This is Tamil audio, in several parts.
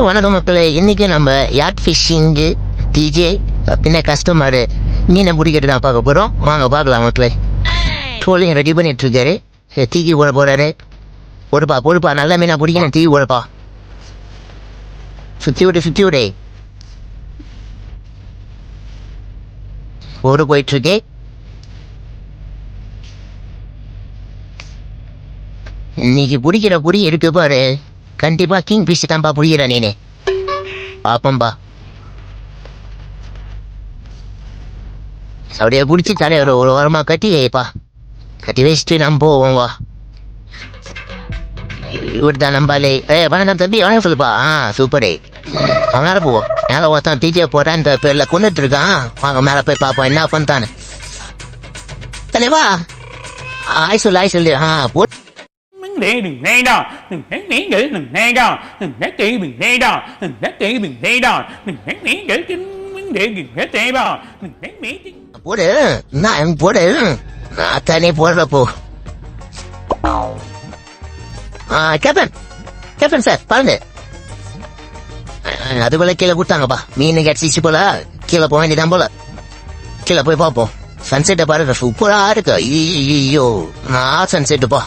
வணக்கம் மக்களே, இன்னைக்கு நம்ம யாட் ஃபிஷ்ஷிங்கு டிஜே பின்ன கஸ்டமரு மீனை பிடிக்கிட்டு தான் பார்க்க போகிறோம். வாங்க பார்க்கலாம் மக்களே. ட்ரோலிங் ரெடி பண்ணிட்டு இருக்காரு. தீக்கி ஓட போகிறாரு. பொறுப்பா நல்ல மீனை பிடிக்கணும். தீக்கி ஓடப்பா. சுற்றி விடு ஓடு போயிட்டுருக்கு. இன்னைக்கு பிடிக்கிற புடி இருக்கு பாரு. கண்டிப்பா கிங் ஃபிஷ் தான்ப்பா பிடிக்கிற நீனே. பாப்பம்பா அப்படியே பிடிச்சி தலை ஒரு வாரமா கட்டி வைப்பா. கட்டி வச்சுட்டு நம்ம போவோம். வா இவர் தான் நம்பாலே. வணக்கம் தம்பி, வணக்கம் சொல்லுப்பா. சூப்பரே. மேலே போவோம். மேலே ஒருத்தான் டிஜே போட்டான் இந்த பேரில் கொண்டுட்டு இருக்கான். வாங்க மேலே போய் பார்ப்போம் என்ன பண்ணிட்டான்னு. தலைவா ஆய் சொல்லு. போ போடு நான் போடு. தானே போடுறப்போ கேப்டன் சார் பாருங்க. அது போல கீழே கொடுத்தாங்கப்பா. மீன் கிடைச்சிச்சு போல. கீழே போக வேண்டியதான் போல. கீழே போய் பார்ப்போம். சன்செட்டை பாருங்க, சூப்பரா இருக்கு. ஐயோ சன்செட்டுப்பா.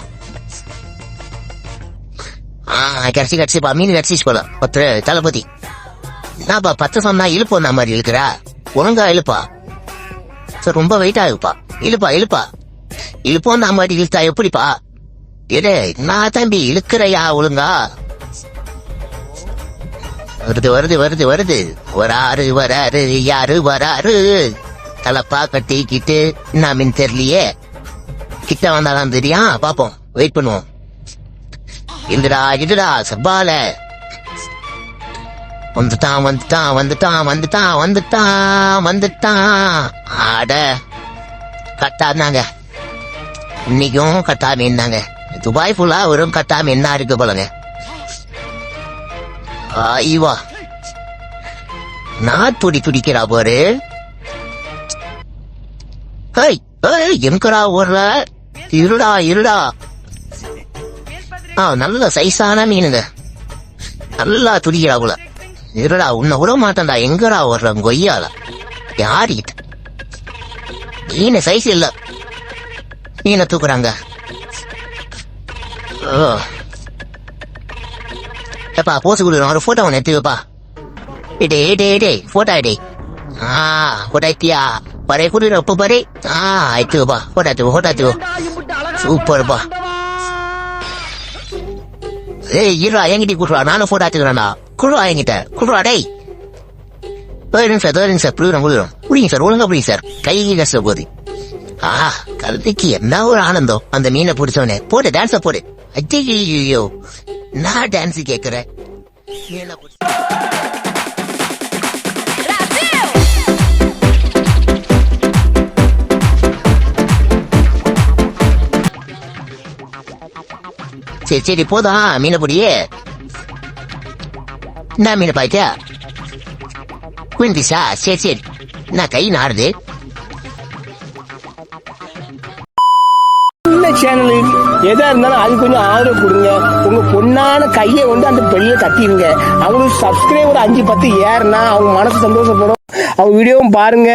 கிடைச்சிப்பா. மீன் கிடைச்சிச்சு போல. பத்து தளபதி என்னப்பா 10 சொன்னா இழுப்போம் அந்த மாதிரி இழுக்கிறா. ஒழுங்கா இழுப்பா சார். ரொம்ப வெயிட் ஆகுப்பா. இழுப்பா இழுப்போம் அந்த மாதிரி இழுத்தா எப்படிப்பா? இரு நான் தம்பி இழுக்கிறையா ஒழுங்கா. வருது வராரு யாரு வராரு. தலப்பா கட்டிக்கிட்டு என்ன மீன் தெரியலையே. கிட்ட வந்தாதான் தெரியும். பாப்போம், வெயிட் பண்ணுவோம். இதுடா சப்பால வந்துட்டான். ஆட கட்டாதாங்க. இன்னைக்கும் கட்டா மீன் தாங்க. துபாய் ஃபுல்லா வெறும் கட்டா மீன் தான் இருக்கு போலங்க. ஐவா நாட்பொடி துடிக்கிறா போரு. எங்கடா ஓடுற? இருடா. நல்ல சைஸான மீனுங்க. நல்லா துடிக்கிறா போல. இருடா உன்னை விட மாட்டேன்டா. எங்கடா ஓடுற கொய்யால? யாரிக்கிட்ட மீன் சைஸ் இல்ல. மீனை தூக்குறாங்க. எப்பா போஸ் கொடுக்குறோம். ஒரு போட்டோ ஒன்று எடுத்து வைப்பா. போட்டோ எடே. போட்டோ எடுத்தியா? பரே குடுற உப்பு பரே. எடுத்துப்பா. போட்டோ எடுத்துக்கோ. சூப்பர்ப்பா. இருடா என்கிட்ட குடுறா. நானும் போட்டோ எடுத்துக்கிறேன்டா. குடுறா என்கிட்ட. குடுறா டேய். சார் புரியுங்க சார். ஒழுங்கா புரியுங்க சார். கை கஷ்ட போகுது. கருத்துக்கு என்ன ஒரு ஆனந்தம் அந்த மீனை பிடிச்சவனே. போடு டான்ஸ போடு. ஐயோ நான் டான்ஸ் கேக்குறேன். சரி போதா மீனை பொடியே. என்ன மீனை பாய்ச்சா? குவிண்டிஷா? சரி நான் கை நாடுது. சேனலு எதா இருந்தாலும் அது கொஞ்சம் ஆதரவு கொடுங்க. உங்க பொண்ணான கையை வந்து அந்த பெரிய தட்டிடுங்க. அவங்களுக்கு சப்ஸ்கிரைபர் 5-10 ஏறுனா அவங்க மனசு சந்தோஷப்படும். அவங்க வீடியோவும் பாருங்க.